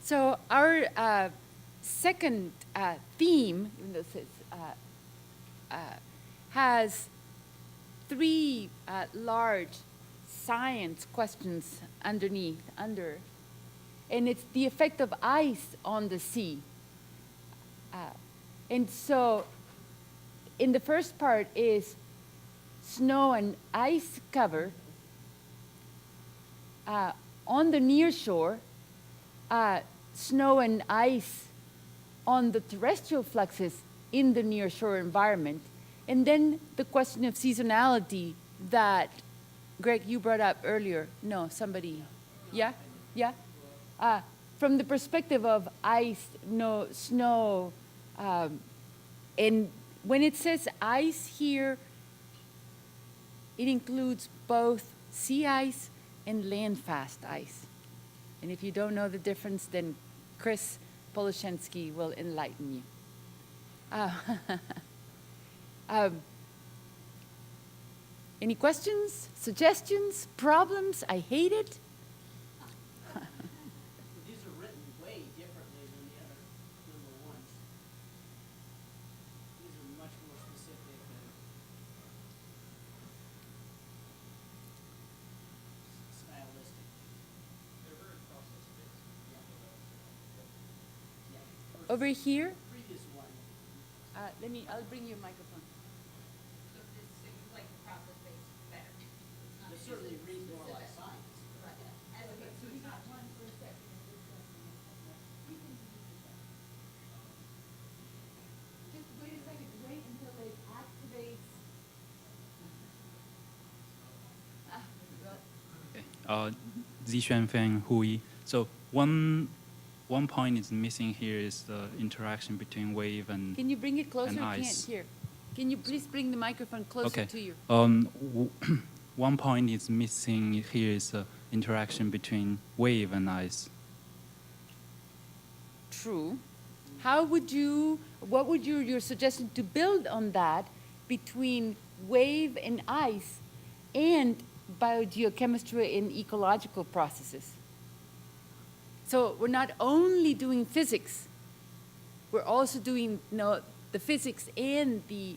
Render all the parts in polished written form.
So our second theme, even though it says, has three large science questions under, and it's the effect of ice on the sea. And so in the first part is snow and ice cover on the near shore, snow and ice on the terrestrial fluxes in the near shore environment, and then the question of seasonality that, Greg, you brought up earlier. No, somebody, yeah? Yeah? From the perspective of ice, no, snow, and when it says ice here, it includes both sea ice and land-fast ice. And if you don't know the difference, then Chris Poloshenski will enlighten you. Any questions, suggestions, problems? I hate it. These are written way differently than the other number ones. These are much more specific and stylistic. They're very process-based. Yeah. Over here, Previous one. I'll bring you a microphone. So this seems like process-based better. It's not It certainly user reads more like specific. science. Right. Okay, so it's not one for a second. Just wait a second, wait until it activates. Zixuan Feng Hui. So one point is missing here is the interaction between wave and Can you bring it closer? and I can't ice. hear. Can you please bring the microphone closer Okay. to you? One point is missing here is the interaction between wave and ice. True. What would your suggestion to build on that between wave and ice and biogeochemistry and ecological processes? So we're not only doing physics, we're also doing the physics and the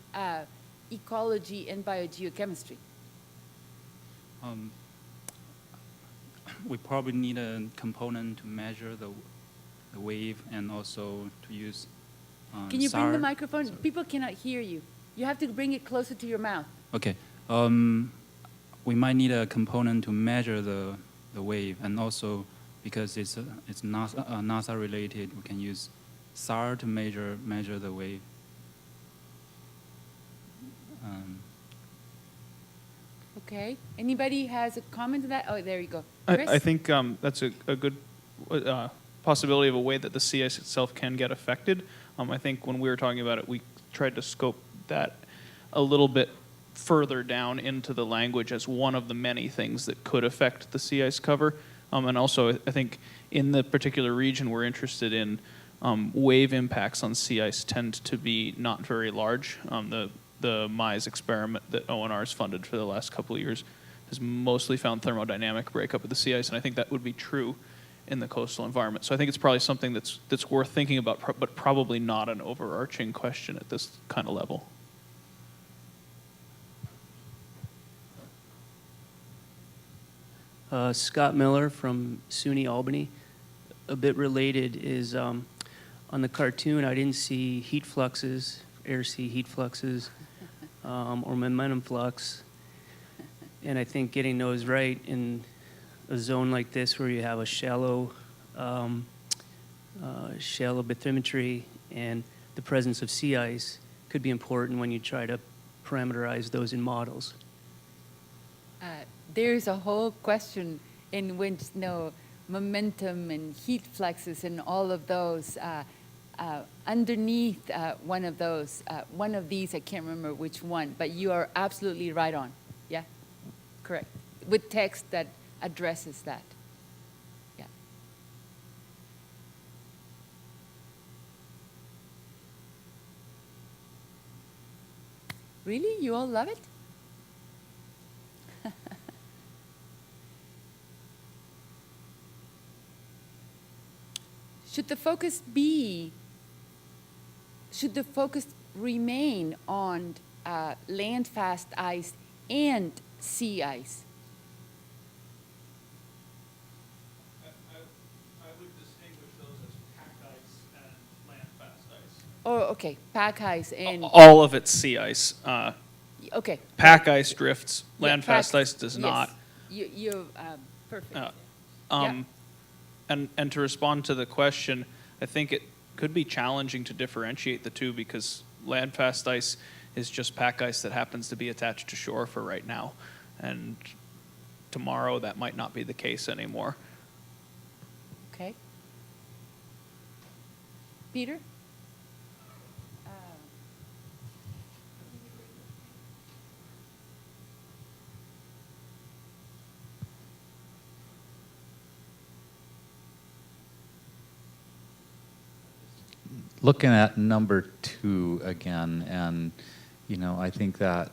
ecology and biogeochemistry. We probably need a component to measure the wave and also to use Can you bring the SAR. microphone? People cannot hear you. You have to bring it closer to your mouth. Okay. We might need a component to measure the wave, and also because it's NASA related, we can use SAR to measure the wave. Okay. Anybody has a comment to that? Oh, there you go. I Chris? think that's a good possibility of a way that the sea ice itself can get affected. I think when we were talking about it, we tried to scope that a little bit further down into the language as one of the many things that could affect the sea ice cover. And also, I think in the particular region we're interested in, wave impacts on sea ice tend to be not very large. The MISE experiment that ONR has funded for the last couple of years has mostly found thermodynamic breakup of the sea ice, and I think that would be true in the coastal environment. So I think it's probably something that's worth thinking about, but probably not an overarching question at this kind of level. Scott Miller from SUNY Albany. A bit related is on the cartoon, I didn't see heat fluxes, air-sea heat fluxes, or momentum flux. And I think getting those right in a zone like this where you have a shallow bathymetry and the presence of sea ice could be important when you try to parameterize those in models. There's a whole question in which momentum and heat fluxes and all of those underneath one of these, I can't remember which one, but you are absolutely right on. Yeah, correct. With text that addresses that. Yeah. Really? You all love it? should the focus remain on land-fast ice and sea ice? I would distinguish those as pack ice and land-fast ice. Oh, okay, pack ice and, All of it's sea ice. okay. Pack ice drifts, Yeah, land-fast pack- ice does yes. not. Perfect. Uh, Yeah. And to respond to the question, I think it could be challenging to differentiate the two because land-fast ice is just pack ice that happens to be attached to shore for right now. And tomorrow, that might not be the case anymore. Okay. Peter? Looking at number 2 again, and I think that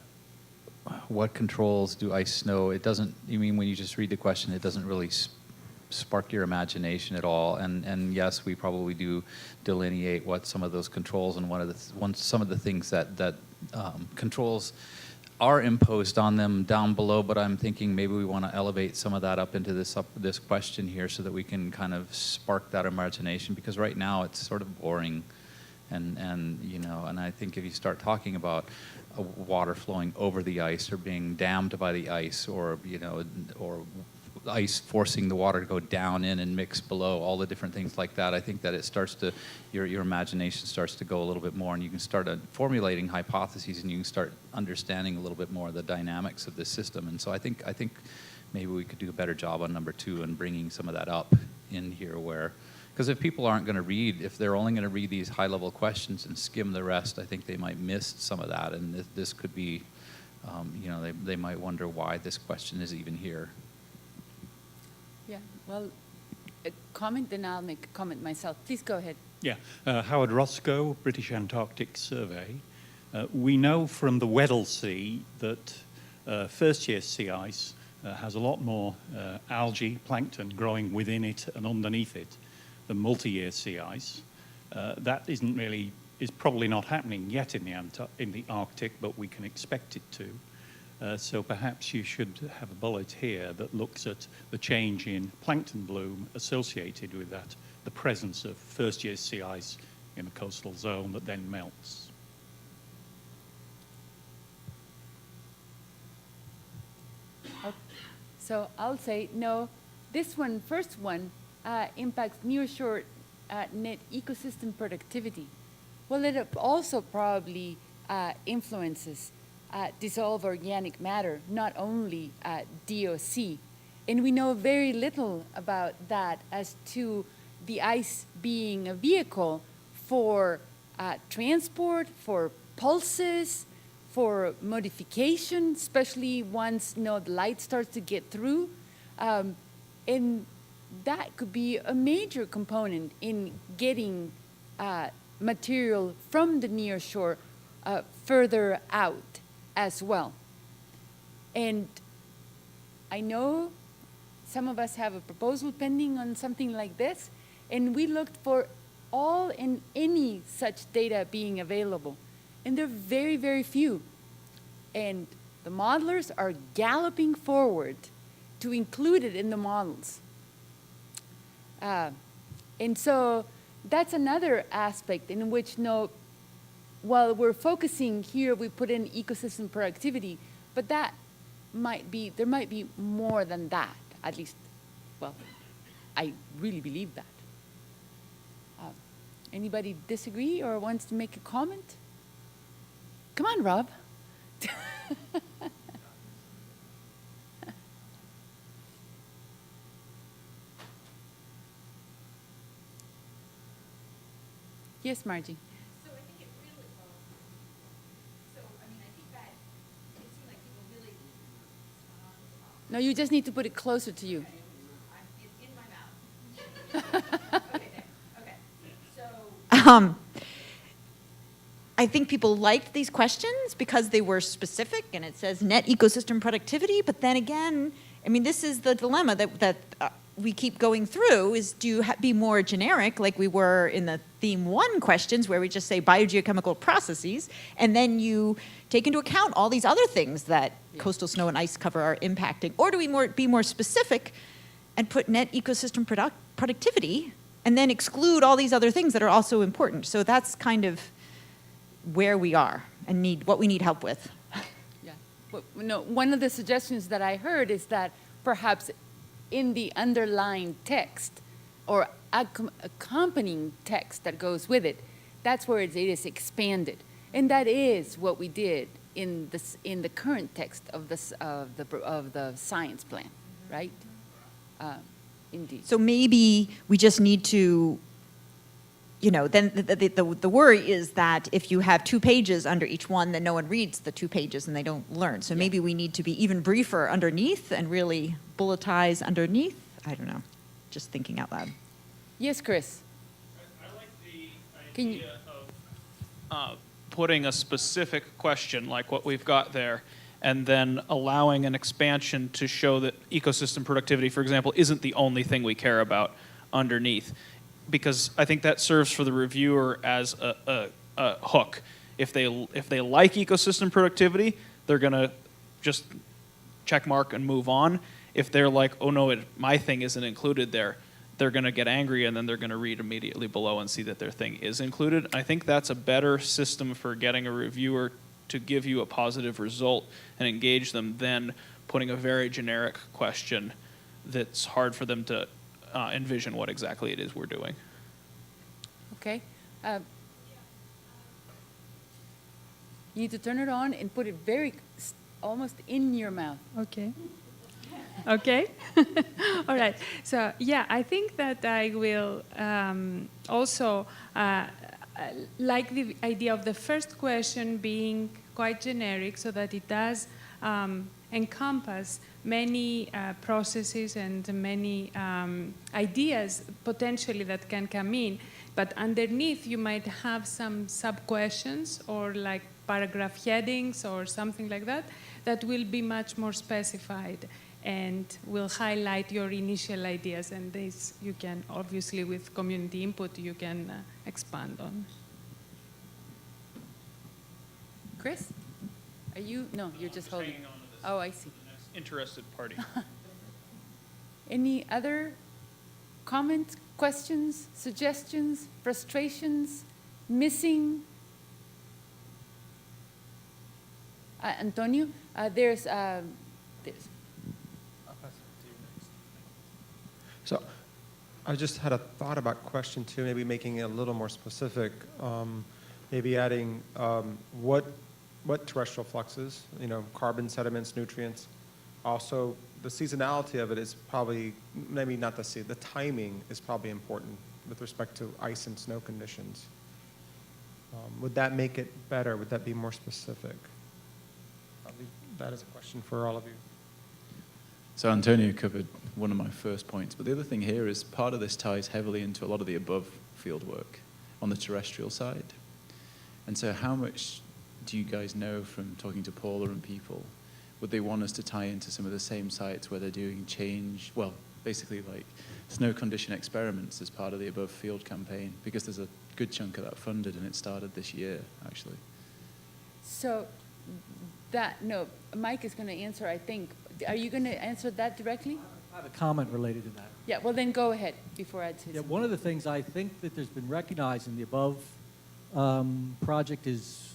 what controls do ice snow? It doesn't. You mean when you just read the question, it doesn't really spark your imagination at all. And yes, we probably do delineate what some of those controls and some of the things that controls are imposed on them down below, but I'm thinking maybe we want to elevate some of that up into this question here so that we can kind of spark that imagination, because right now it's sort of boring. And I think if you start talking about water flowing over the ice or being dammed by the ice, or ice forcing the water to go down in and mix below, all the different things like that, I think that it starts to, your imagination starts to go a little bit more, and you can start formulating hypotheses, and you can start understanding a little bit more of the dynamics of this system. And so I think maybe we could do a better job on number 2 and bringing some of that up in here, where, because if people aren't going to read, if they're only going to read these high-level questions and skim the rest, I think they might miss some of that, and this could be, they might wonder why this question is even here. Yeah, well, a comment, then I'll make a comment myself. Please go ahead. Yeah, Howard Roscoe, British Antarctic Survey. We know from the Weddell Sea that first-year sea ice has a lot more algae, plankton growing within it and underneath it than multi-year sea ice. That is probably not happening yet in the Arctic, but we can expect it to. So perhaps you should have a bullet here that looks at the change in plankton bloom associated with that, the presence of first-year sea ice in a coastal zone that then melts. So I'll say no. This one, first one, impacts nearshore net ecosystem productivity. Well, it also probably influences dissolved organic matter, not only DOC. And we know very little about that as to the ice being a vehicle for transport, for pulses, for modification, especially once the light starts to get through. And that could be a major component in getting material from the near shore further out as well. And I know some of us have a proposal pending on something like this, and we looked for all and any such data being available. And there are very, very few. And the modelers are galloping forward to include it in the models. And so that's another aspect in which, while we're focusing here, we put in ecosystem productivity, but there might be more than that, at least, well, I really believe that. Anybody disagree or wants to make a comment? Come on, Rob. Yes, Margie. So I think it really, I think that it seemed like people really, No, you just need to put it closer to you. it's in my mouth. Okay, there, okay. So, I think people liked these questions because they were specific, and it says net ecosystem productivity. But then again, I mean, this is the dilemma that we keep going through is do you be more generic like we were in the theme 1 questions where we just say biogeochemical processes, and then you take into account all these other things that coastal snow and ice cover are impacting? Or do we be more specific and put net ecosystem productivity and then exclude all these other things that are also important? So that's kind of where we are and what we need help with. Yeah. Well, no, one of the suggestions that I heard is that perhaps in the underlying text or accompanying text that goes with it, that's where it is expanded. And that is what we did in the current text of the science plan, right? Indeed. So maybe we just need to, then the worry is that if you have 2 pages under each one, then no one reads the 2 pages and they don't learn. So maybe we need to be even briefer underneath and really bulletize underneath. I don't know, just thinking out loud. Yes, Chris. I like the Can you- idea of putting a specific question like what we've got there, and then allowing an expansion to show that ecosystem productivity, for example, isn't the only thing we care about underneath. Because I think that serves for the reviewer as a hook. If they like ecosystem productivity, they're going to just check mark and move on. If they're like, oh no, my thing isn't included there, they're going to get angry, and then they're going to read immediately below and see that their thing is included. I think that's a better system for getting a reviewer to give you a positive result and engage them than putting a very generic question that's hard for them to envision what exactly it is we're doing. Okay. You need to turn it on and put it almost in your mouth. Okay. Okay. All right. So yeah, I think that I will also like the idea of the first question being quite generic, so that it does encompass many processes and many ideas potentially that can come in. But underneath, you might have some sub-questions or like paragraph headings or something like that that will be much more specified and will highlight your initial ideas. And this you can, obviously, with community input, you can expand on. Chris? Are you? No, you're just holding. Hanging on to this. Oh, I see. The next interested party. Any other comments, questions, suggestions, frustrations, missing? Antonio, there's. So I just had a thought about question 2, maybe making it a little more specific, maybe adding what terrestrial fluxes, carbon, sediments, nutrients. Also, the seasonality of it is probably, maybe not the timing is probably important with respect to ice and snow conditions. Would that make it better? Would that be more specific? That is a question for all of you. So Antonio covered one of my first points, but the other thing here is part of this ties heavily into a lot of the above field work on the terrestrial side. And so how much do you guys know from talking to Paula and people? Would they want us to tie into some of the same sites where they're doing basically like snow condition experiments as part of the above field campaign? Because there's a good chunk of that funded, and it started this year, actually. So no, Mike is going to answer, I think. Are you going to answer that directly? I have a comment related to that. Yeah, well then go ahead before I say Yeah, one of the things I think that there's been recognized in the above project is,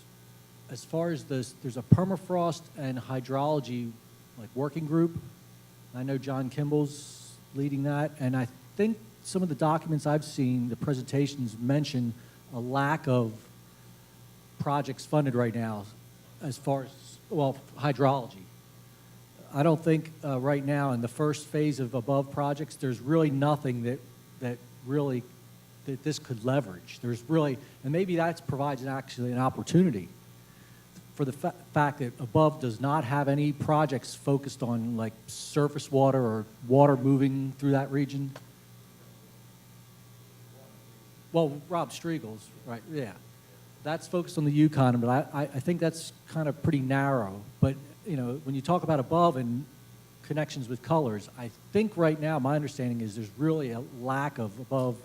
as far as there's a permafrost and hydrology working group. I know John Kimball's leading that, and I think some of the documents I've seen, the presentations mention a lack of projects funded right now as far as, hydrology. I don't think right now in the first phase of above projects, there's really nothing that this could leverage. There's really, and maybe that provides actually an opportunity for the fact that above does not have any projects focused on surface water or water moving through that region. Well, Rob Striegel's, right, yeah. That's focused on the Yukon, but I think that's kind of pretty narrow. But, when you talk about above and connections with colors. I think right now, my understanding is there's really a lack of above,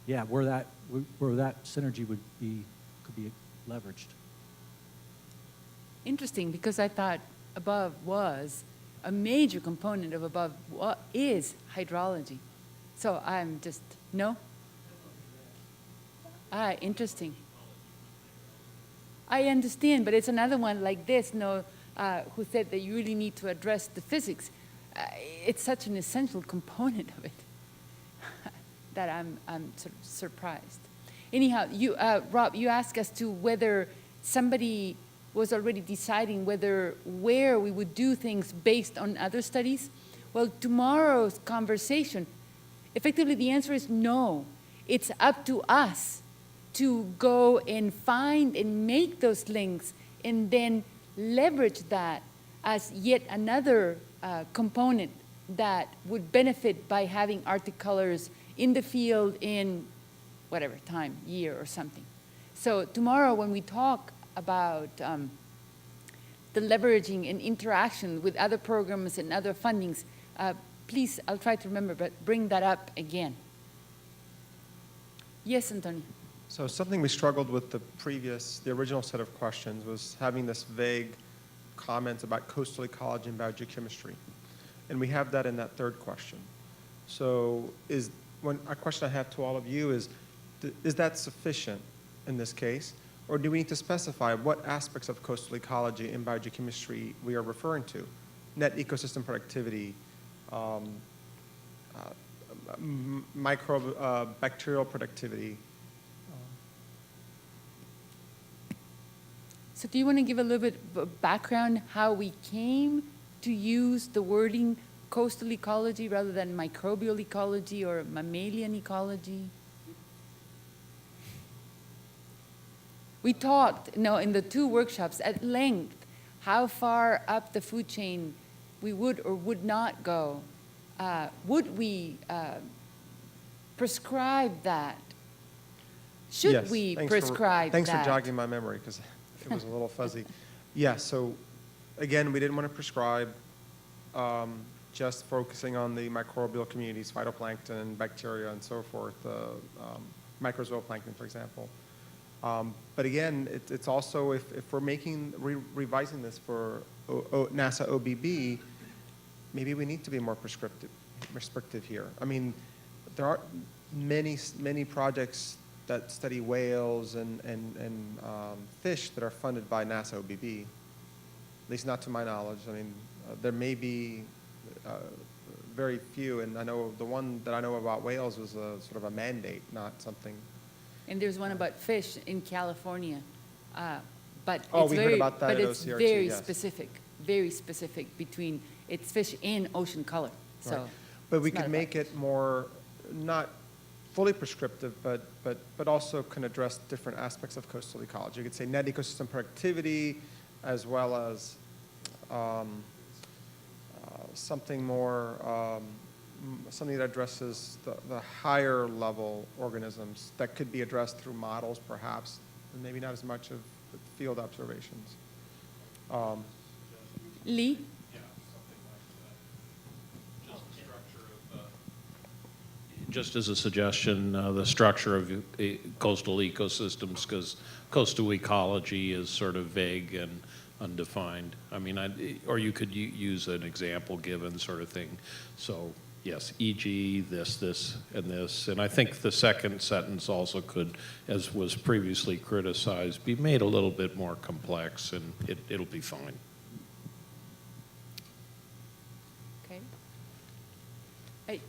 yeah, where that synergy could be leveraged. Interesting, because I thought above was a major component of above what is hydrology. So I'm just, no? Interesting. I understand, but it's another one like this, who said that you really need to address the physics. It's such an essential component of it that I'm sort of surprised. Anyhow, Rob, you asked us to whether somebody was already deciding where we would do things based on other studies. Well, tomorrow's conversation, effectively the answer is no. It's up to us to go and find and make those links and then leverage that as yet another component that would benefit by having Arctic colors in the field in whatever time, year or something. So tomorrow when we talk about the leveraging and interaction with other programs and other fundings, please, I'll try to remember, but bring that up again. Yes, Antonio. So something we struggled with the original set of questions was having this vague comments about coastal ecology and biogeochemistry. And we have that in that third question. So a question I have to all of you is that sufficient in this case? Or do we need to specify what aspects of coastal ecology and biogeochemistry we are referring to? Net ecosystem productivity, bacterial productivity. So do you want to give a little bit of background how we came to use the wording coastal ecology rather than microbial ecology or mammalian ecology? We talked, in the two workshops at length how far up the food chain we would or would not go. Would we prescribe that? Should Yes, we thanks prescribe Thanks that? for jogging my memory, because it was a little fuzzy. Yeah, so again, we didn't want to prescribe just focusing on the microbial communities, phytoplankton, bacteria, and so forth, microzooplankton, for example. But again, it's also, if we're revising this for NASA OBB, maybe we need to be more prescriptive here. I mean, there are many projects that study whales and fish that are funded by NASA OBB, at least not to my knowledge. I mean, there may be very few, and I know the one that I know about whales was a sort of a mandate, not something. And there's one about fish in California, but we heard about that at it's OCRT, very yes. very specific between it's fish and ocean color. So, Right. But we it's not could about- make it more, not fully prescriptive, but also can address different aspects of coastal ecology. You could say net ecosystem productivity, as well as something more, something that addresses the higher level organisms that could be addressed through models, perhaps, and maybe not as much of field observations. Lee? Just as a suggestion, the structure of coastal ecosystems, because coastal ecology is sort of vague and undefined. I mean, or you could use an example given sort of thing. So yes, e.g. this, and this. And I think the second sentence also could, as was previously criticized, be made a little bit more complex, and it'll be fine. Okay.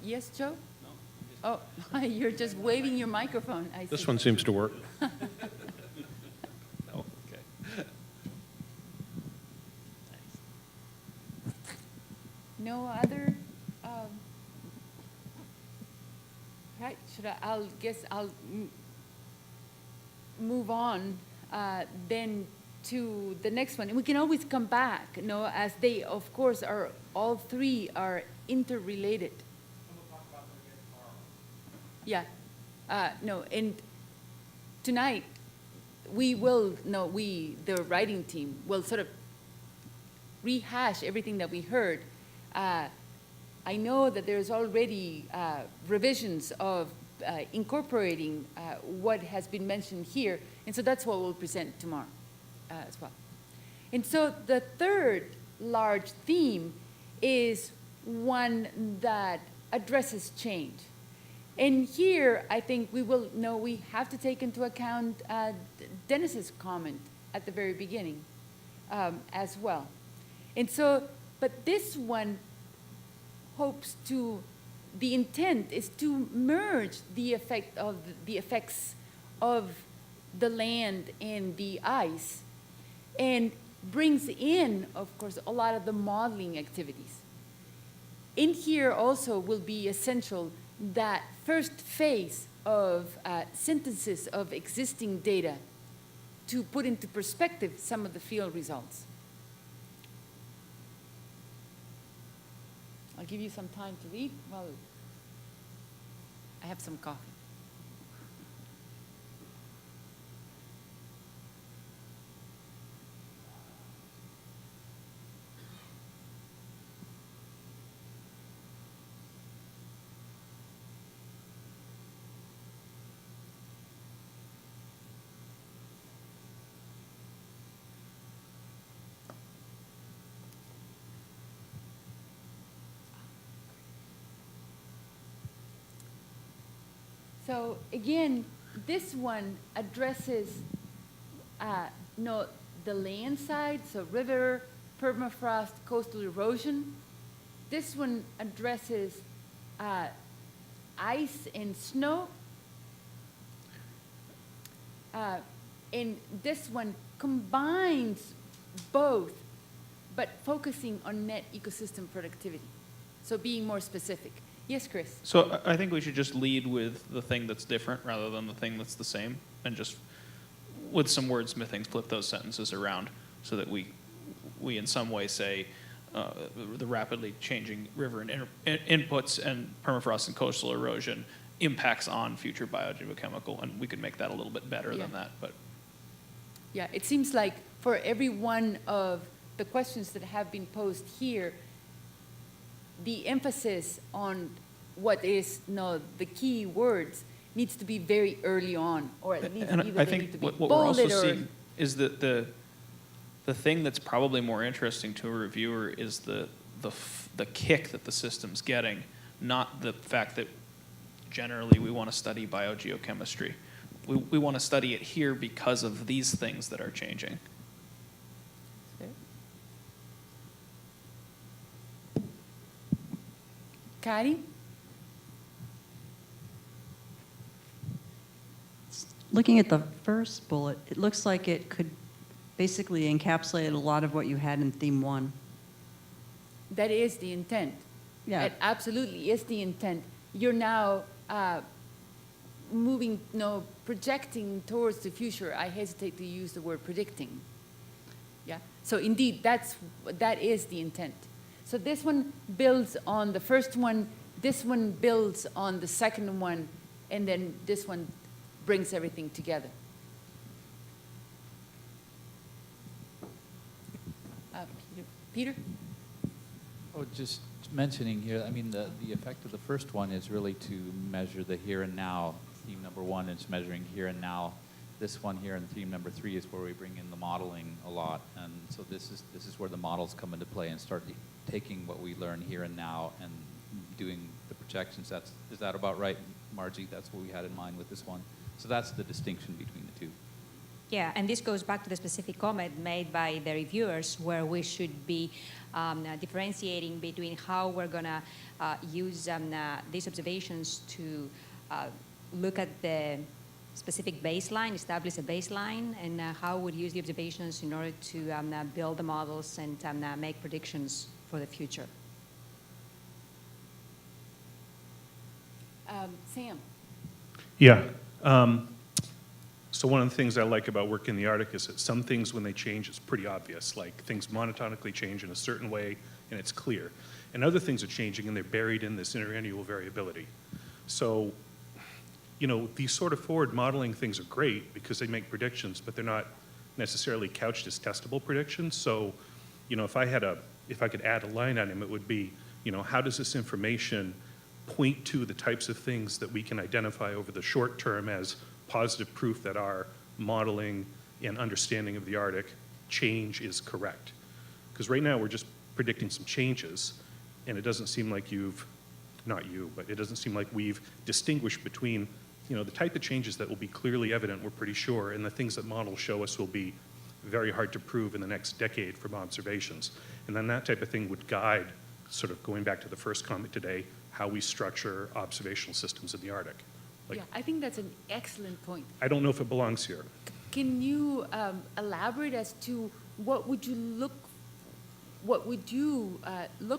Yes, Joe? Oh, you're just waving your microphone. I This see. one seems to work. No, okay. No other? Right, I'll move on then to the next one. And we can always come back, as they, of course, all three are interrelated. Yeah, no, and tonight we will, the writing team will sort of rehash everything that we heard I know that there's already revisions of incorporating what has been mentioned here, and so that's what we'll present tomorrow as well. And so the third large theme is one that addresses change. And here, I think we have to take into account Dennis's comment at the very beginning as well. And so, but this one hopes to, the intent is to merge the effects of the land and the ice, and brings in, of course, a lot of the modeling activities. In here also will be essential that first phase of synthesis of existing data to put into perspective some of the field results. I'll give you some time to read while I have some coffee. So again, this one addresses the land side, so river, permafrost, coastal erosion. This one addresses ice and snow. And this one combines both, but focusing on net ecosystem productivity. So being more specific. Yes, Chris? So I think we should just lead with the thing that's different rather than the thing that's the same, and just with some wordsmithing flip those sentences around so that we in some way say the rapidly changing river and inputs and permafrost and coastal erosion impacts on future biogeochemical, and we could make that a little bit better than that. But yeah, it seems like for every one of the questions that have been posed here, the emphasis on what is the key words needs to be very early on, or at least and either I they think need to be what we're also bolded or seeing is that the thing that's probably more interesting to a reviewer is the kick that the system's getting, not the fact that generally we want to study biogeochemistry. We want to study it here because of these things that are changing. Kari? Looking at the first bullet, it looks like it could basically encapsulate a lot of what you had in theme 1. That is the intent. Yeah. It absolutely is the intent. You're now moving, projecting towards the future. I hesitate to use the word predicting. Yeah. So indeed, that is the intent. So this one builds on the first one, this one builds on the second one, and then this one brings everything together. Peter? Oh, just mentioning here, I mean, the effect of the first one is really to measure the here and now. Theme number 1 is measuring here and now. This one here in theme number 3 is where we bring in the modeling a lot. And so this is where the models come into play and start taking what we learn here and now and doing the projections. Is that about right, Margie? That's what we had in mind with this one. So that's the distinction between the two. Yeah, and this goes back to the specific comment made by the reviewers, where we should be differentiating between how we're going to use these observations to look at the specific baseline, establish a baseline, and how we'd use the observations in order to build the models and make predictions for the future. Sam? Yeah. So one of the things I like about working in the Arctic is that some things, when they change, it's pretty obvious. Like things monotonically change in a certain way, and it's clear. And other things are changing, and they're buried in this interannual variability. So, these sort of forward modeling things are great because they make predictions, but they're not necessarily couched as testable predictions. So, if I could add a line item, it would be You know, how does this information point to the types of things that we can identify over the short term as positive proof that our modeling and understanding of the Arctic change is correct? Because right now we're just predicting some changes, and it doesn't seem like not you, but it doesn't seem like we've distinguished between, you know, the type of changes that will be clearly evident, we're pretty sure, and the things that models show us will be very hard to prove in the next decade from observations. And then that type of thing would guide, sort of going back to the first comment today, how we structure observational systems in the Arctic. Like, Yeah, I think that's an excellent point. I don't know if it belongs here. Can you elaborate as to what would you look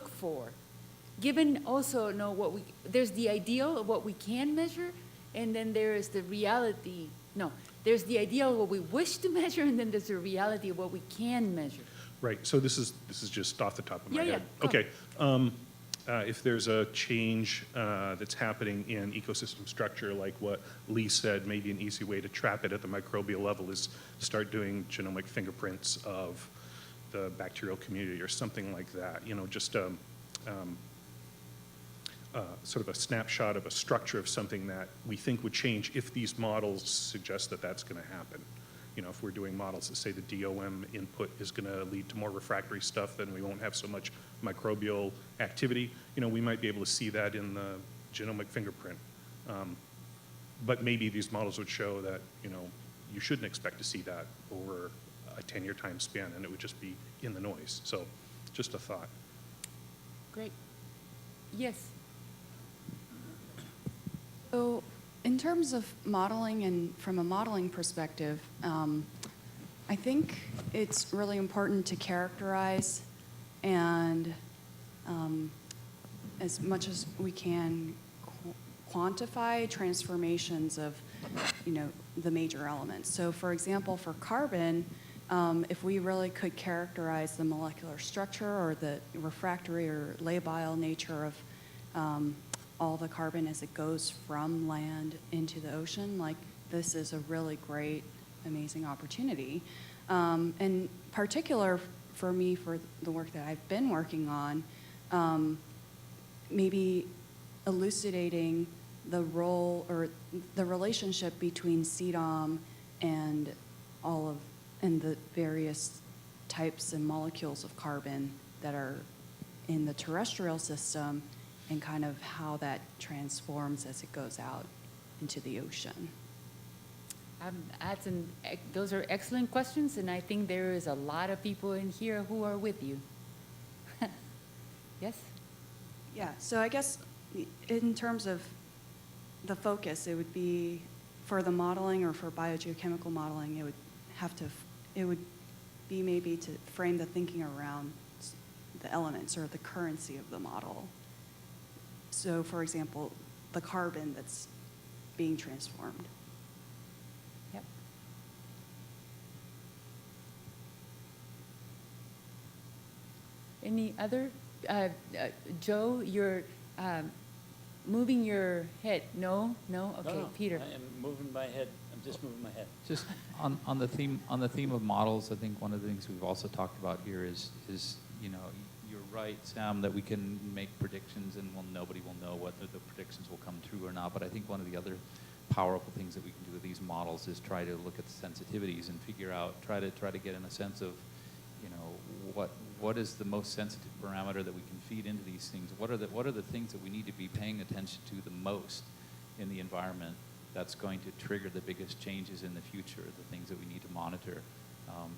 for? Given also there's the ideal of what we can measure, and then there is the reality. No, there's the ideal of what we wish to measure, and then there's the reality of what we can measure. Right, so this is just off the top of my Yeah, head. yeah, Okay, if there's a change that's happening in ecosystem structure, like what Lee said, maybe an easy way to trap it at the microbial level is start doing genomic fingerprints of the bacterial community or something like that. You know, just sort of a snapshot of a structure of something that we think would change if these models suggest that that's going to happen. You know, if we're doing models that say the DOM input is going to lead to more refractory stuff, then we won't have so much microbial activity. You know, we might be able to see that in the genomic fingerprint. But maybe these models would show that, you know, you shouldn't expect to see that over a 10-year time span, and it would just be in the noise. So just a thought. Great. Yes. So in terms of modeling and from a modeling perspective, I think it's really important to characterize and as much as we can quantify transformations of, you know, the major elements. So for example, for carbon, if we really could characterize the molecular structure or the refractory or labile nature of all the carbon as it goes from land into the ocean, like this is a really great, amazing opportunity. In particular for me, for the work that I've been working on, maybe elucidating the role or the relationship between CDOM and and the various types and molecules of carbon that are in the terrestrial system, and kind of how that transforms as it goes out into the ocean. Those are excellent questions, and I think there is a lot of people in here who are with you. Yes? Yeah, so I guess in terms of the focus, it would be for the modeling or for biogeochemical modeling, it would be maybe to frame the thinking around the elements or the currency of the model. So for example, the carbon that's being transformed. Yep. Any other? Joe, you're moving your head. No? Okay, No, Peter. I am moving my head. I'm just moving my head. Just on the theme of models, I think one of the things we've also talked about here is you know, you're right, Sam, that we can make predictions and nobody will know whether the predictions will come true or not. But I think one of the other powerful things that we can do with these models is try to look at the sensitivities and figure out, try to get in a sense of, you know, what is the most sensitive parameter that we can feed into these things? What are the things that we need to be paying attention to the most in the environment that's going to trigger the biggest changes in the future, the things that we need to monitor.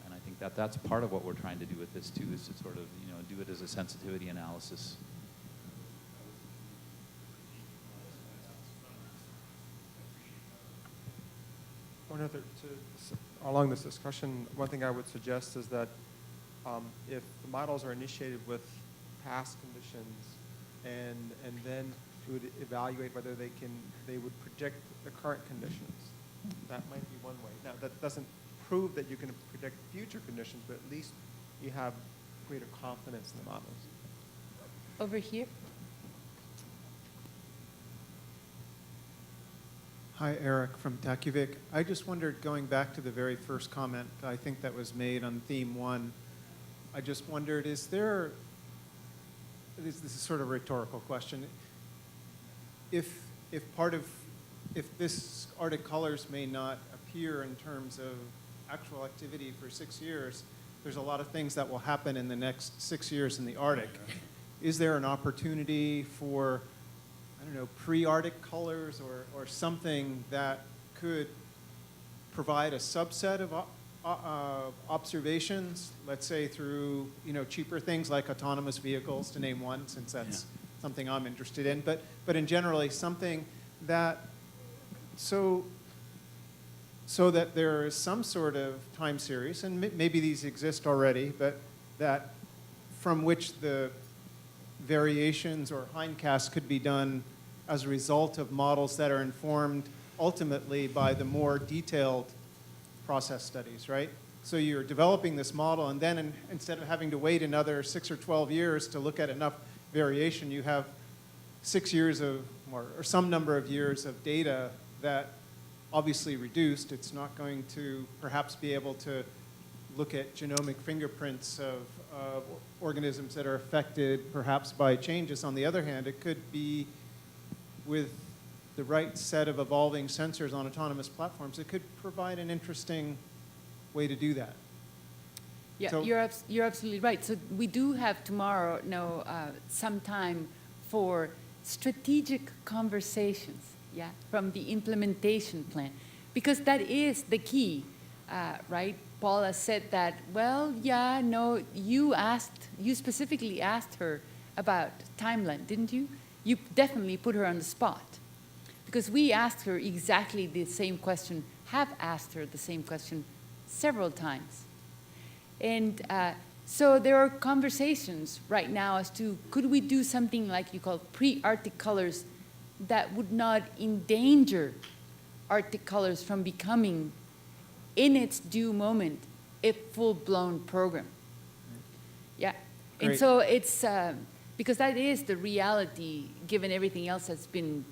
And I think that's part of what we're trying to do with this too, is to sort of, you know, do it as a sensitivity analysis. Along this discussion, one thing I would suggest is that if the models are initiated with past conditions, and then we would evaluate whether they would predict the current conditions. That might be one way. Now, that doesn't prove that you can predict future conditions, but at least you have greater confidence in the models. Over here. Hi, Eric from TACUVIC. I just wondered, going back to the very first comment, I think that was made on theme 1, I just wondered, is there this is sort of a rhetorical question. If this Arctic colors may not appear in terms of actual activity for 6 years, there's a lot of things that will happen in the next 6 years in the Arctic. Is there an opportunity for, I don't know, pre-Arctic colors or something that could provide a subset of observations, let's say through, you know, cheaper things like autonomous vehicles, to name one, since that's something I'm interested in, but in generally something that, so that there is some sort of time series, and maybe these exist already, but that from which the variations or hindcasts could be done as a result of models that are informed ultimately by the more detailed process studies, right? So you're developing this model, and then instead of having to wait another 6 or 12 years to look at enough variation, you have 6 years of, or some number of years of data that obviously reduced. It's not going to perhaps be able to look at genomic fingerprints of organisms that are affected perhaps by changes. On the other hand, it could be with the right set of evolving sensors on autonomous platforms, it could provide an interesting way to do that. Yeah, So- you're absolutely right. So we do have tomorrow, some time for strategic conversations, yeah, from the implementation plan, because that is the key, right? Paula said that, well, yeah, no, you specifically asked her about timeline, didn't you? You definitely put her on the spot, because we asked her exactly the same question, have asked her the same question several times. And so there are conversations right now as to, could we do something like you call pre-Arctic colors that would not endanger Arctic colors from becoming, in its due moment, a full-blown program. Yeah, and Great. so it's, because that is the reality, given everything else that's been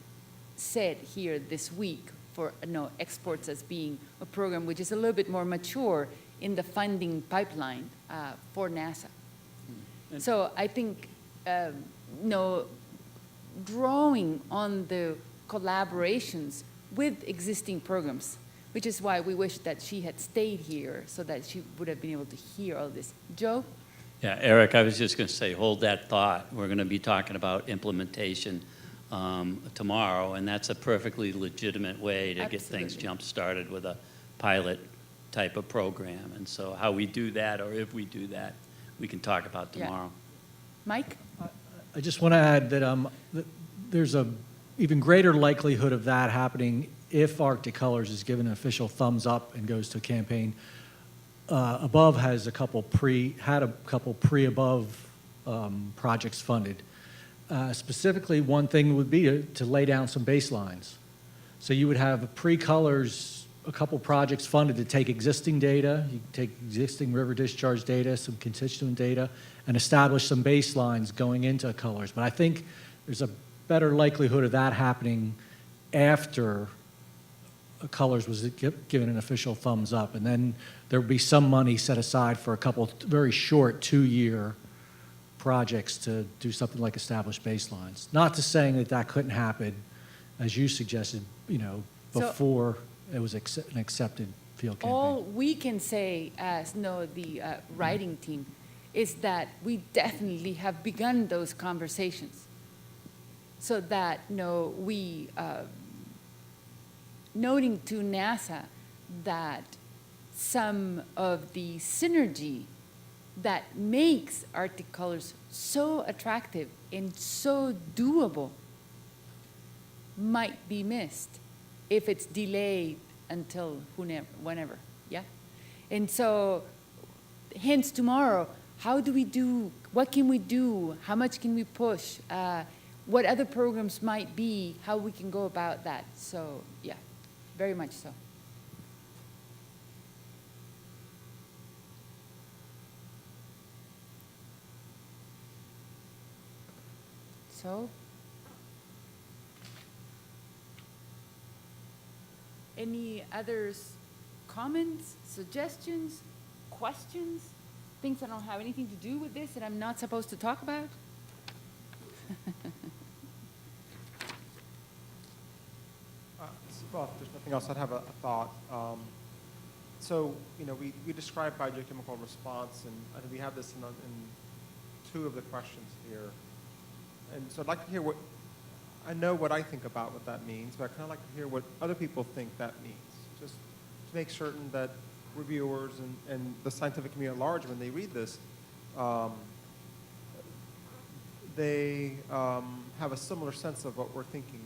said here this week for exports as being a program which is a little bit more mature in the funding pipeline for NASA. So I think, drawing on the collaborations with existing programs, which is why we wish that she had stayed here so that she would have been able to hear all this. Joe? Yeah, Eric, I was just going to say, hold that thought. We're going to be talking about implementation tomorrow, and that's a perfectly legitimate way to get things jump-started with a pilot type of program. And so how we do that, or if we do that, we can talk about tomorrow. Mike? I just want to add that there's a even greater likelihood of that happening if Arctic Colors is given an official thumbs up and goes to a campaign. Above has a couple pre-above projects funded. Specifically, one thing would be to lay down some baselines. So you would have pre-colors, a couple projects funded to take existing data, you take existing river discharge data, some constituent data, and establish some baselines going into colors. But I think there's a better likelihood of that happening after colors was given an official thumbs up. And then there would be some money set aside for a couple very short 2-year projects to do something like establish baselines. Not to saying that that couldn't happen, as you suggested, before it was an accepted field campaign. All we can say as the writing team is that we definitely have begun those conversations, so that we noting to NASA that some of the synergy that makes Arctic Colors so attractive and so doable might be missed if it's delayed until whenever, yeah? And so, hence tomorrow, how do we do, what can we do, how much can we push, what other programs might be, how we can go about that. So, yeah, very much so. So, any others, comments, suggestions, questions, things that don't have anything to do with this that I'm not supposed to talk about? Well, if there's nothing else, I'd have a thought. So, we describe biogeochemical response, and I think we have this in two of the questions here. And so I'd like to hear I know what I think about what that means, but I'd kind of like to hear what other people think that means, just to make certain that reviewers and the scientific community at large, when they read this, they have a similar sense of what we're thinking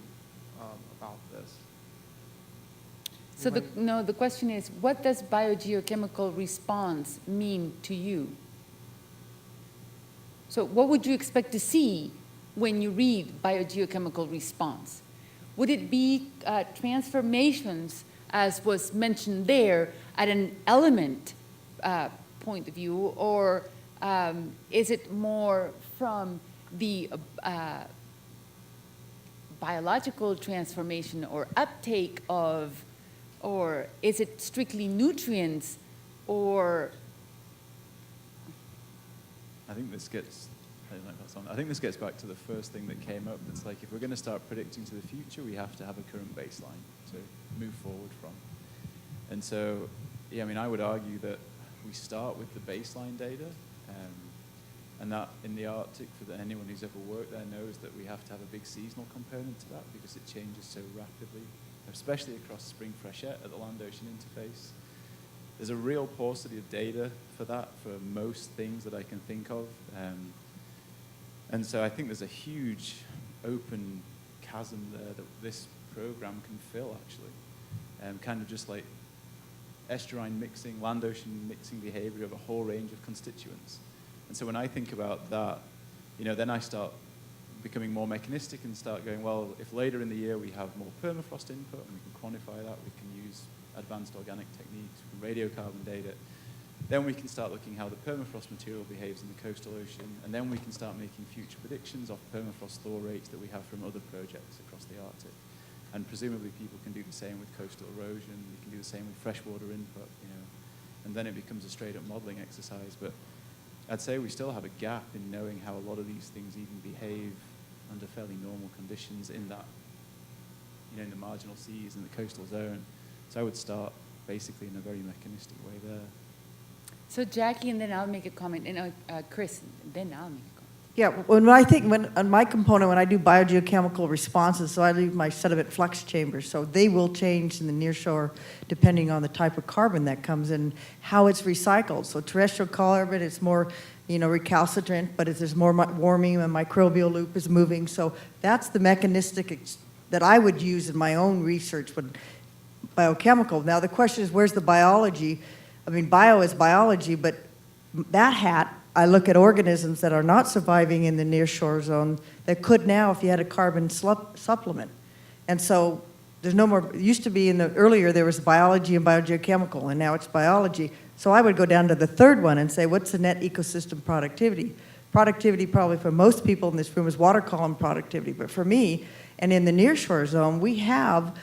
about this. So the question is, what does biogeochemical response mean to you? So what would you expect to see when you read biogeochemical response? Would it be transformations, as was mentioned there, at an element point of view, or is it more from the biological transformation or uptake of, or is it strictly nutrients, or? I think this gets back to the first thing that came up. It's like, if we're going to start predicting to the future, we have to have a current baseline to move forward from. And so, yeah, I mean, I would argue that we start with the baseline data, and that in the Arctic, anyone who's ever worked there knows that we have to have a big seasonal component to that because it changes so rapidly, especially across spring freshet at the land-ocean interface. There's a real paucity of data for that, for most things that I can think of. And so I think there's a huge open chasm there that this program can fill, actually. Kind of just like estuarine mixing, land-ocean mixing behavior of a whole range of constituents. And so when I think about that, then I start becoming more mechanistic and start going, well, if later in the year we have more permafrost input and we can quantify that, we can use advanced organic techniques, we can radiocarbon date it, then we can start looking how the permafrost material behaves in the coastal ocean, and then we can start making future predictions of permafrost thaw rates that we have from other projects across the Arctic. And presumably people can do the same with coastal erosion, we can do the same with freshwater input, and then it becomes a straight up modeling exercise. But I'd say we still have a gap in knowing how a lot of these things even behave under fairly normal conditions in that, in the marginal seas, in the coastal zone. So I would start basically in a very mechanistic way there. So Jackie, and then I'll make a comment, and Chris, and then I'll make a comment. Yeah, on my component, when I do biogeochemical responses, so I leave my sediment flux chambers, so they will change in the nearshore depending on the type of carbon that comes in, how it's recycled. So terrestrial carbon, it's more, recalcitrant, but if there's more warming, the microbial loop is moving. So that's the mechanistic that I would use in my own research with biochemical. Now the question is, where's the biology? I mean, bio is biology, but that hat, I look at organisms that are not surviving in the nearshore zone that could now if you had a carbon supplement. And so there's no more, it used to be earlier there was biology and biogeochemical, and now it's biology. So I would go down to the third one and say, what's the net ecosystem productivity? Productivity probably for most people in this room is water column productivity, but for me, and in the nearshore zone, we have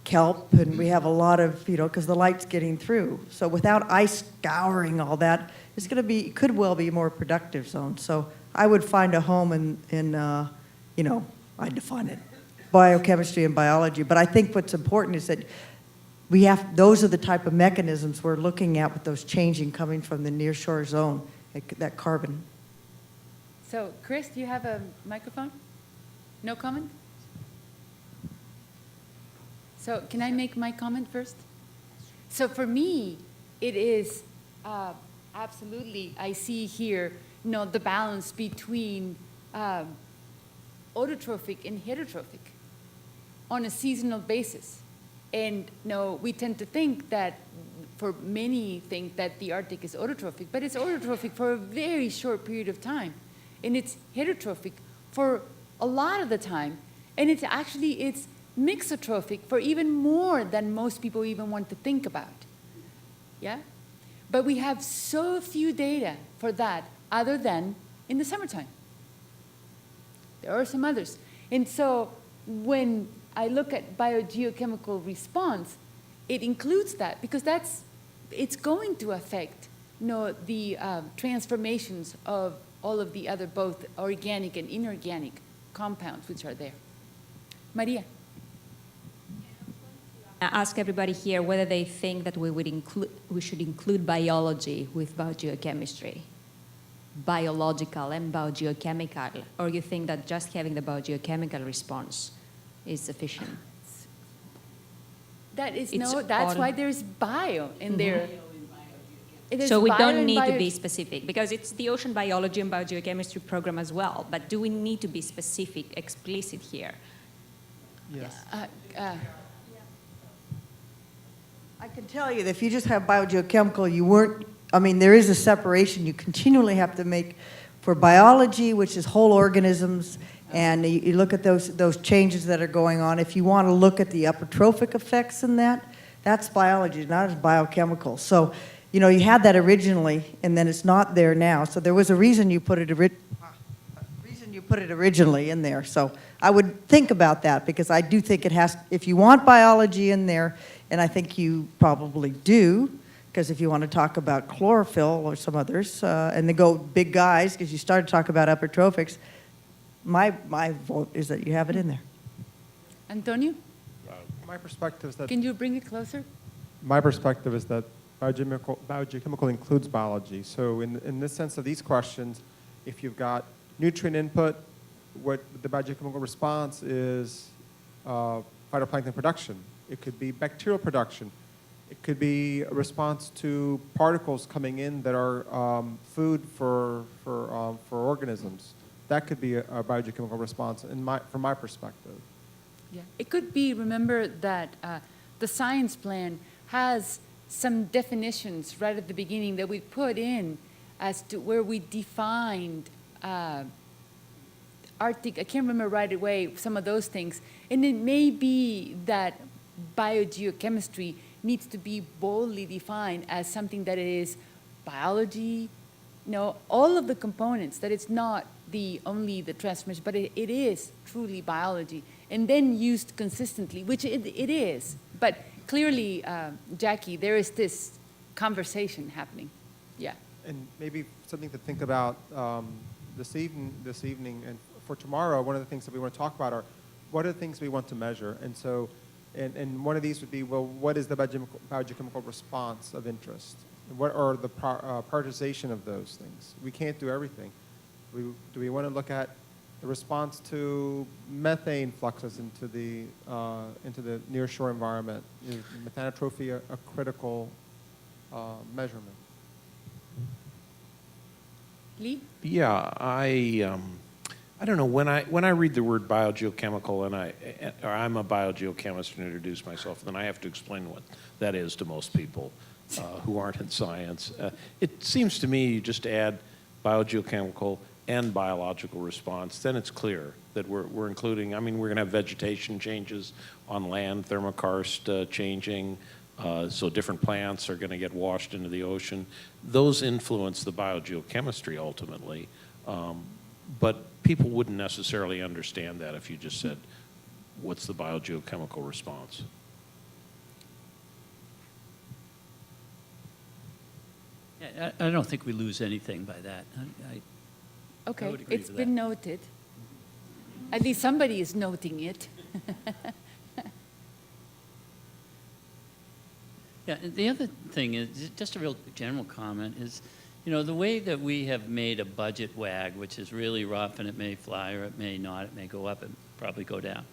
kelp and we have a lot of, because the light's getting through. So without ice scouring all that, it could well be a more productive zone. So I would find a home in I define it, biochemistry and biology. But I think what's important is that those are the type of mechanisms we're looking at with those changing coming from the nearshore zone, that carbon. So Chris, do you have a microphone? No comment? So can I make my comment first? So for me, it is absolutely, I see here, the balance between autotrophic and heterotrophic on a seasonal basis. And we tend to think that, many think that the Arctic is autotrophic, but it's autotrophic for a very short period of time. And it's heterotrophic for a lot of the time. And it's mixotrophic for even more than most people even want to think about. Yeah? But we have so few data for that other than in the summertime. There are some others. And so when I look at biogeochemical response, it includes that because it's going to affect the transformations of all of the other, both organic and inorganic compounds which are there. Maria? Ask everybody here whether they think that we should include biology with biogeochemistry, biological and biogeochemical, or you think that just having the biogeochemical response is sufficient? That's why there's bio in there. It is So we bio don't and need to bio- be specific, because it's the ocean biology and biogeochemistry program as well, but do we need to be specific, explicit here? Yes. I can tell you that if you just have biogeochemical, you weren't, I mean, there is a separation you continually have to make for biology, which is whole organisms, and you look at those changes that are going on. If you want to look at the eutrophic effects in that, that's biology, not as biochemical. So, you know, you had that originally, and then it's not there now. So there was a reason you put it originally in there. So I would think about that, because I do think it has, if you want biology in there, and I think you probably do, because if you want to talk about chlorophyll or some others, and they go big guys, because you started to talk about eutrophics, my vote is that you have it in there. Antonio? My perspective is that Can you bring it closer? my perspective is that biogeochemical includes biology. So in this sense of these questions, if you've got nutrient input, what the biogeochemical response is phytoplankton production. It could be bacterial production. It could be a response to particles coming in that are food for organisms. That could be a biogeochemical response from my perspective. Yeah. It could be, remember that the science plan has some definitions right at the beginning that we put in as to where we defined Arctic, I can't remember right away some of those things. And it may be that biogeochemistry needs to be boldly defined as something that is biology, you know, all of the components, that it's not only the transformation, but it is truly biology, and then used consistently, which it is. But clearly, Jackie, there is this conversation happening. Yeah. And maybe something to think about this evening and for tomorrow, one of the things that we want to talk about are what are the things we want to measure. And so, and one of these would be, well, what is the biogeochemical response of interest? And what are the prioritization of those things? We can't do everything. Do we want to look at the response to methane fluxes into the nearshore environment? Is methanotrophy a critical measurement? Lee? Yeah, I don't know, when I read the word biogeochemical, or I'm a biogeochemist and introduce myself, then I have to explain what that is to most people who aren't in science. It seems to me you just add biogeochemical and biological response, then it's clear that we're including, I mean, we're going to have vegetation changes on land, thermokarst changing, so different plants are going to get washed into the ocean. Those influence the biogeochemistry ultimately, but people wouldn't necessarily understand that if you just said, what's the biogeochemical response? I don't think we lose anything by that. I Okay, would agree it's with been that. noted. At least somebody is noting it. Yeah, and the other thing is, just a real general comment, is, you know, the way that we have made a budget WAG, which is really rough, and it may fly or it may not, it may go up and probably go down.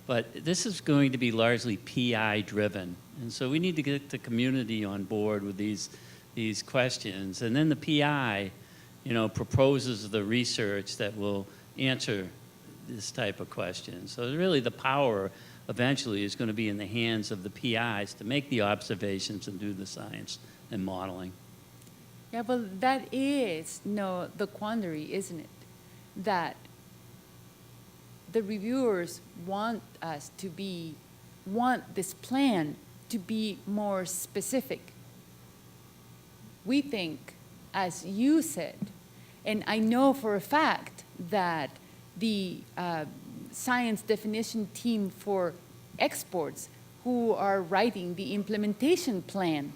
But this is going to be largely PI driven. And so we need to get the community on board with these questions. And then the PI, you know, proposes the research that will answer this type of question. So really the power eventually is going to be in the hands of the PIs to make the observations and do the science and modeling. Yeah, well, that is the quandary, isn't it? That the reviewers want this plan to be more specific. We think, as you said, and I know for a fact that the science definition team for exports who are writing the implementation plan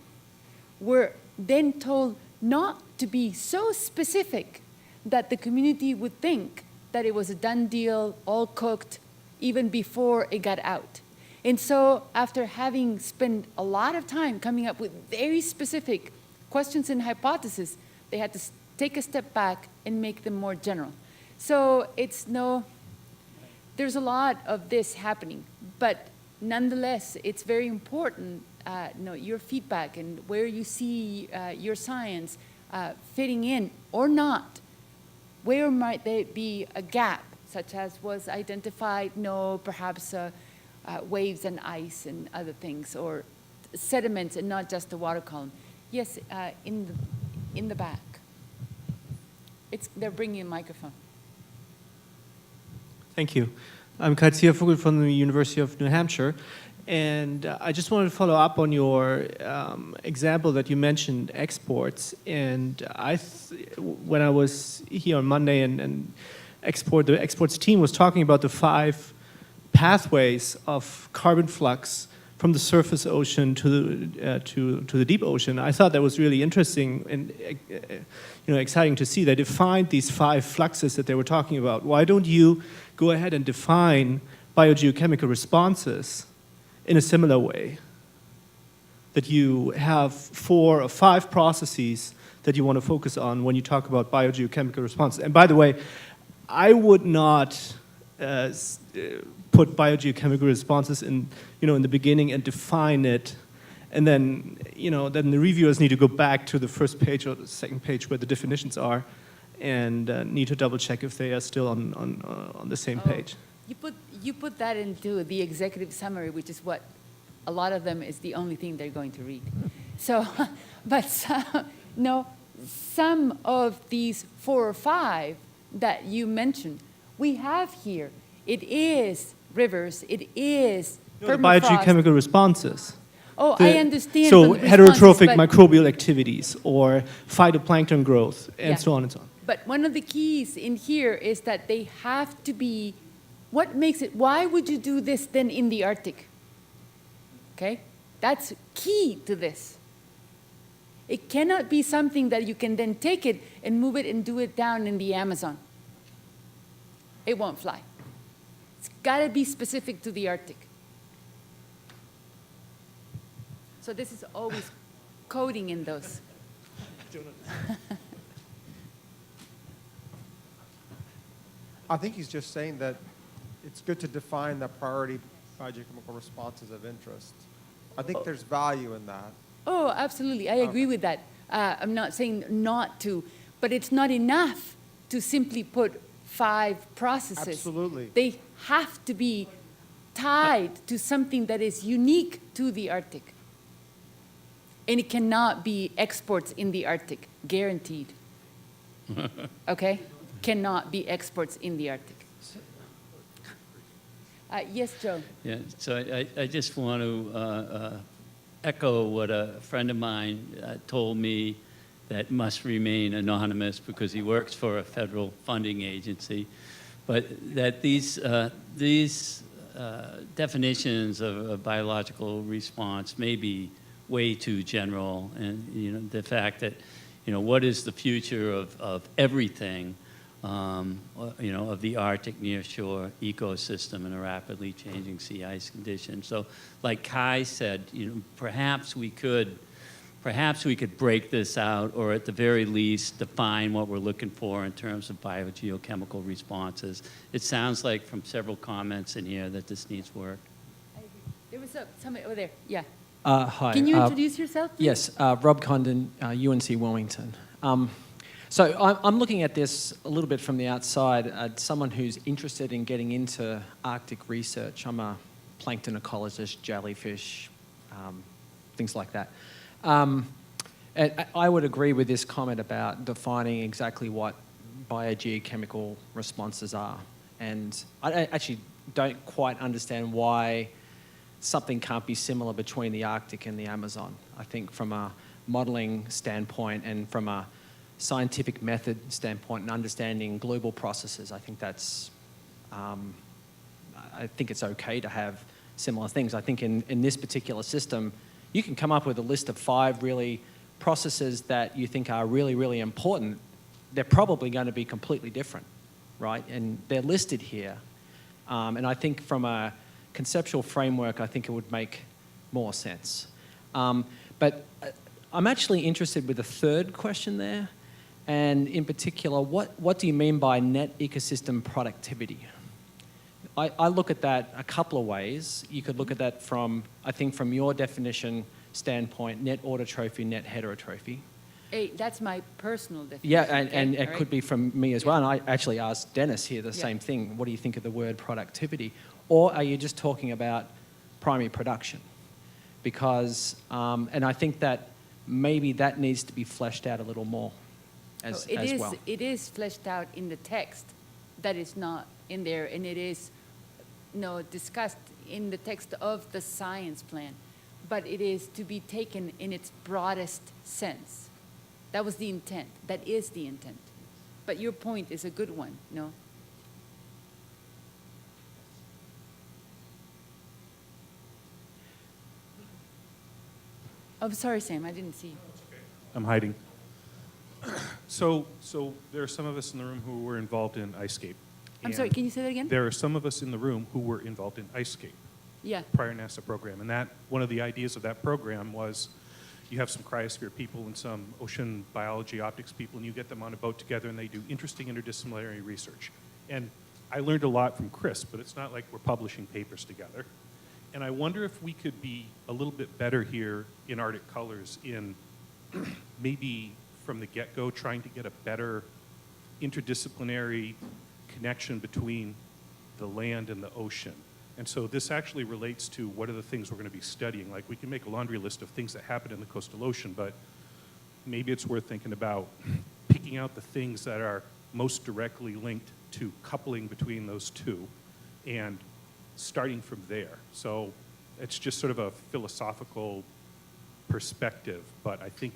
were then told not to be so specific that the community would think that it was a done deal, all cooked, even before it got out. And so after having spent a lot of time coming up with very specific questions and hypotheses, they had to take a step back and make them more general. So there's a lot of this happening, but nonetheless, it's very important, your feedback and where you see your science fitting in or not. Where might there be a gap, such as was identified, perhaps waves and ice and other things, or sediments and not just the water column. Yes, in the back. They're bringing a microphone. Thank you. I'm Katja Vogel from the University of New Hampshire, and I just wanted to follow up on your example that you mentioned, exports. And when I was here on Monday and the exports team was talking about the 5 pathways of carbon flux from the surface ocean to the deep ocean. I thought that was really interesting and exciting to see. They defined these 5 fluxes that they were talking about. Why don't you go ahead and define biogeochemical responses in a similar way? That you have 4 or 5 processes that you want to focus on when you talk about biogeochemical responses. And by the way, I would not put biogeochemical responses in the beginning and define it, and then then the reviewers need to go back to the first page or the second page where the definitions are, and need to double check if they are still on the same page. You put that into the executive summary, which is what a lot of them is the only thing they're going to read. So, but some of these 4 or 5 that you mentioned, we have here. It is rivers. It is the biogeochemical responses. Oh, I understand. So heterotrophic microbial activities or phytoplankton growth and so on and so on. But one of the keys in here is that they have to be, what makes it, why would you do this then in the Arctic? Okay? That's key to this. It cannot be something that you can then take it and move it and do it down in the Amazon. It won't fly. It's got to be specific to the Arctic. So this is always coding in those. I think he's just saying that it's good to define the priority biogeochemical responses of interest. I think there's value in that. Oh, absolutely. I agree with that. I'm not saying not to, but it's not enough to simply put 5 processes. Absolutely. They have to be tied to something that is unique to the Arctic. And it cannot be exports in the Arctic, guaranteed. Okay? Cannot be exports in the Arctic. Yes, Joe? Yeah, so I just want to echo what a friend of mine told me that must remain anonymous because he works for a federal funding agency, but that these definitions of a biological response may be way too general, and the fact that what is the future of everything, of the Arctic nearshore ecosystem in a rapidly changing sea ice condition. So, like Kai said, perhaps we could break this out, or at the very least define what we're looking for in terms of biogeochemical responses. It sounds like from several comments in here that this needs work. There was somebody over there. Yeah. Hi. Can you introduce yourself, please? Yes, Rob Condon, UNC Wilmington. So I'm looking at this a little bit from the outside. Someone who's interested in getting into Arctic research. I'm a plankton ecologist, jellyfish, things like that. And I would agree with this comment about defining exactly what biogeochemical responses are. And I actually don't quite understand why something can't be similar between the Arctic and the Amazon. I think from a modeling standpoint and from a scientific method standpoint and understanding global processes, I think that's, I think it's okay to have similar things. I think in this particular system, you can come up with a list of 5 really processes that you think are really, really important. They're probably going to be completely different. right? And they're listed here. And I think from a conceptual framework, I think it would make more sense. But I'm actually interested with the third question there. And in particular, what do you mean by net ecosystem productivity? I look at that a couple of ways. You could look at that from, I think from your definition standpoint, net autotrophy, net heterotrophy. Hey, that's my personal definition. Yeah, okay, and it all could right? be from me as well. And I actually asked Dennis here the same thing. What do you think of the word productivity? Or are you just talking about primary production? Because, and I think that maybe that needs to be fleshed out a little more as well. It is fleshed out in the text. That is not in there, and it is discussed in the text of the science plan, but it is to be taken in its broadest sense. That was the intent. That is the intent. But your point is a good one, no? Oh, sorry, Sam, I didn't see you. I'm hiding. So there are some of us in the room who were involved in IceScape. I'm sorry, can you say that again? There are some of us in the room who were involved in IceScape, Yeah. prior NASA program. And that one of the ideas of that program was you have some cryosphere people and some ocean biology optics people, and you get them on a boat together, and they do interesting interdisciplinary research. And I learned a lot from Chris, but it's not like we're publishing papers together. And I wonder if we could be a little bit better here in Arctic Colors in maybe from the get-go trying to get a better interdisciplinary connection between the land and the ocean. And so this actually relates to what are the things we're going to be studying. Like we can make a laundry list of things that happen in the coastal ocean, but maybe it's worth thinking about picking out the things that are most directly linked to coupling between those two and starting from there. So it's just sort of a philosophical perspective, but I think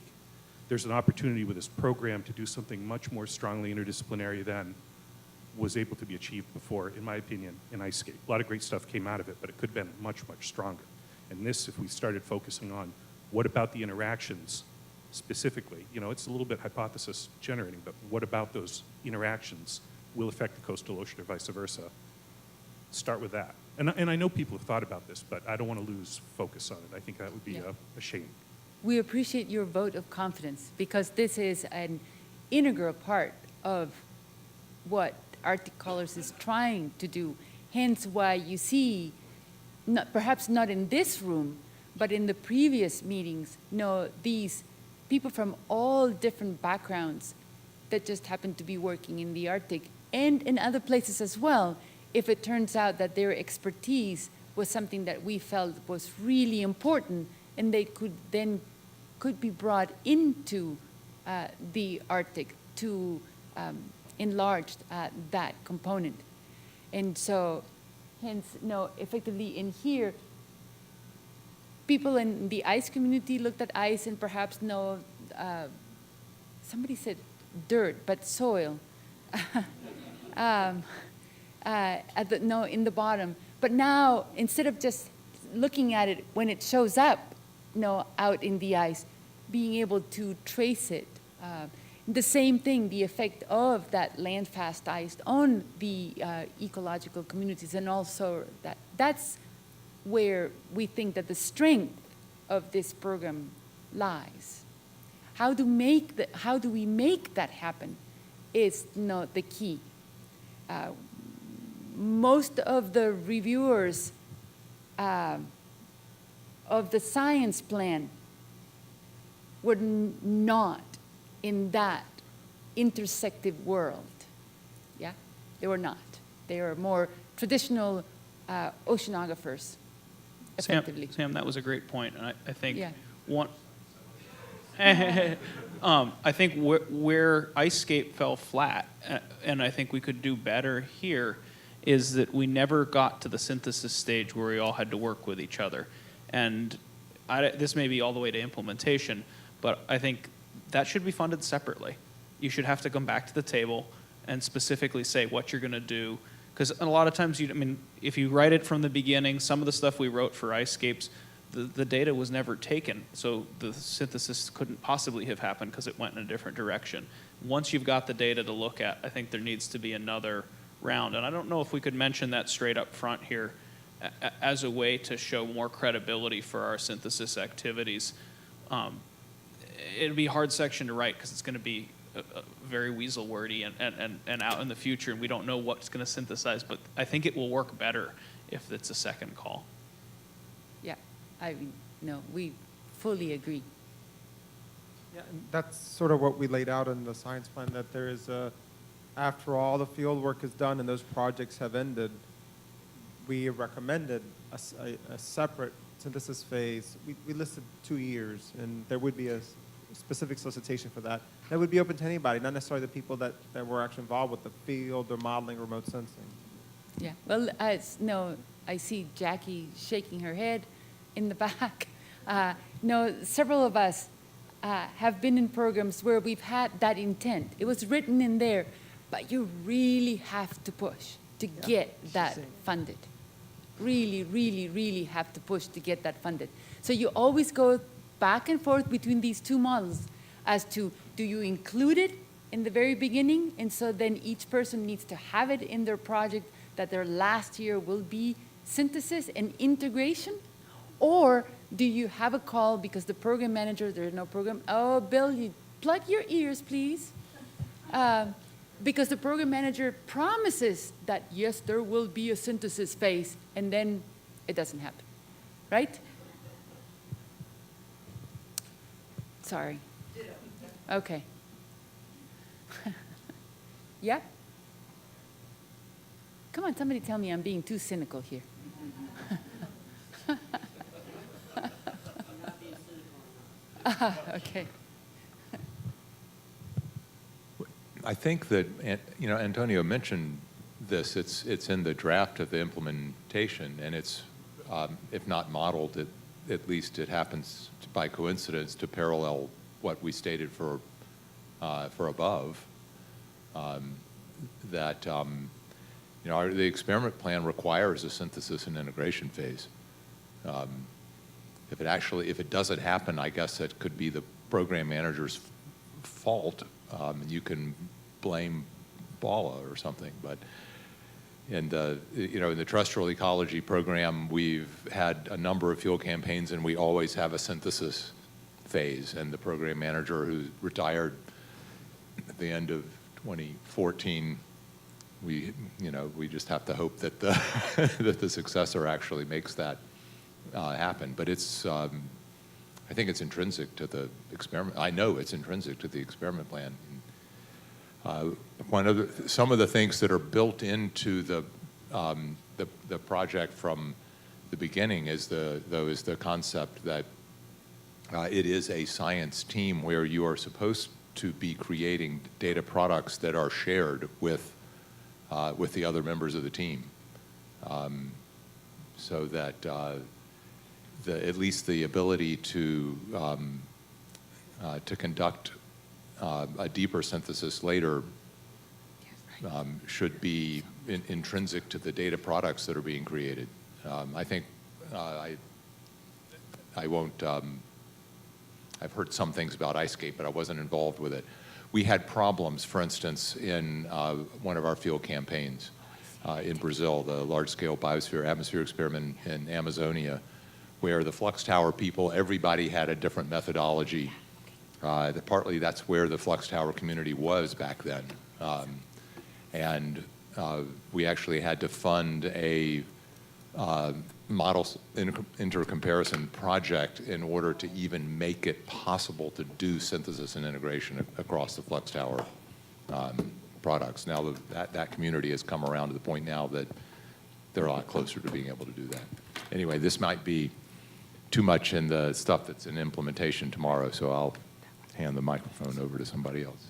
there's an opportunity with this program to do something much more strongly interdisciplinary than was able to be achieved before, in my opinion, in IceScape. A lot of great stuff came out of it, but it could have been much, much stronger. And this, if we started focusing on what about the interactions specifically, it's a little bit hypothesis generating, but what about those interactions will affect the coastal ocean or vice versa? Start with that. And I know people have thought about this, but I don't want to lose focus on it. I think that would be a shame. We appreciate your vote of confidence because this is an integral part of what Arctic Colors is trying to do. Hence why you see, perhaps not in this room, but in the previous meetings, these people from all different backgrounds that just happen to be working in the Arctic and in other places as well, if it turns out that their expertise was something that we felt was really important and they could be brought into the Arctic to enlarge that component. And so, hence, effectively in here, people in the ice community looked at ice and perhaps somebody said dirt, but soil. In the bottom. But now, instead of just looking at it when it shows up, out in the ice, being able to trace it. The same thing, the effect of that land-fast ice on the ecological communities, and also that's where we think that the strength of this program lies. How do we make that happen is the key. Most of the reviewers of the science plan were not in that intersective world. Yeah, they were not. They were more traditional oceanographers, effectively. Sam, that was a great point, and I think Yeah. one. I think where IceScape fell flat, and I think we could do better here, is that we never got to the synthesis stage where we all had to work with each other. And this may be all the way to implementation, but I think that should be funded separately. You should have to come back to the table and specifically say what you're going to do. Because a lot of times, if you write it from the beginning, some of the stuff we wrote for IceScapes the data was never taken, so the synthesis couldn't possibly have happened because it went in a different direction. Once you've got the data to look at, I think there needs to be another round. And I don't know if we could mention that straight up front here as a way to show more credibility for our synthesis activities. It'd be a hard section to write because it's going to be very weasel wordy and out in the future, and we don't know what's going to synthesize, but I think it will work better if it's a second call. Yeah, we fully agree. Yeah, and that's sort of what we laid out in the science plan, that there is after all the field work is done and those projects have ended, we recommended a separate synthesis phase. We listed 2 years, and there would be a specific solicitation for that. That would be open to anybody, not necessarily the people that were actually involved with the field or modeling remote sensing. Yeah, well, I see Jackie shaking her head in the back. Several of us have been in programs where we've had that intent. It was written in there, but you really have to push to get that funded. Really, really, really have to push to get that funded. So you always go back and forth between these two models as to, do you include it in the very beginning? And so then each person needs to have it in their project that their last year will be synthesis and integration? Or do you have a call because the program manager, there's no program, oh, Bill, you plug your ears, please. Because the program manager promises that, yes, there will be a synthesis phase, and then it doesn't happen, right? Sorry. Okay. Yeah? Come on, somebody tell me I'm being too cynical here. Okay. I think that, Antonio mentioned this. It's in the draft of the implementation, and it's, if not modeled, at least it happens by coincidence to parallel what we stated for above. The experiment plan requires a synthesis and integration phase. If it doesn't happen, I guess that could be the program manager's fault. You can blame BALA or something, but in the terrestrial ecology program, we've had a number of field campaigns, and we always have a synthesis phase. And the program manager, who retired at the end of 2014, we just have to hope that that the successor actually makes that happen. But it's I think it's intrinsic to the experiment. I know it's intrinsic to the experiment plan. Some of the things that are built into the project from the beginning is the concept that it is a science team where you are supposed to be creating data products that are shared with the other members of the team, so that at least the ability to conduct a deeper synthesis later should be intrinsic to the data products that are being created. I think I won't. I've heard some things about IceGate, but I wasn't involved with it. We had problems, for instance, in one of our field campaigns in Brazil, the large-scale biosphere-atmosphere experiment in Amazonia, where the Flux Tower people, everybody had a different methodology. Partly that's where the Flux Tower community was back then. And we actually had to fund a model intercomparison project in order to even make it possible to do synthesis and integration across the Flux Tower products. Now that community has come around to the point now that they're a lot closer to being able to do that. Anyway, this might be too much in the stuff that's in implementation tomorrow, so I'll hand the microphone over to somebody else.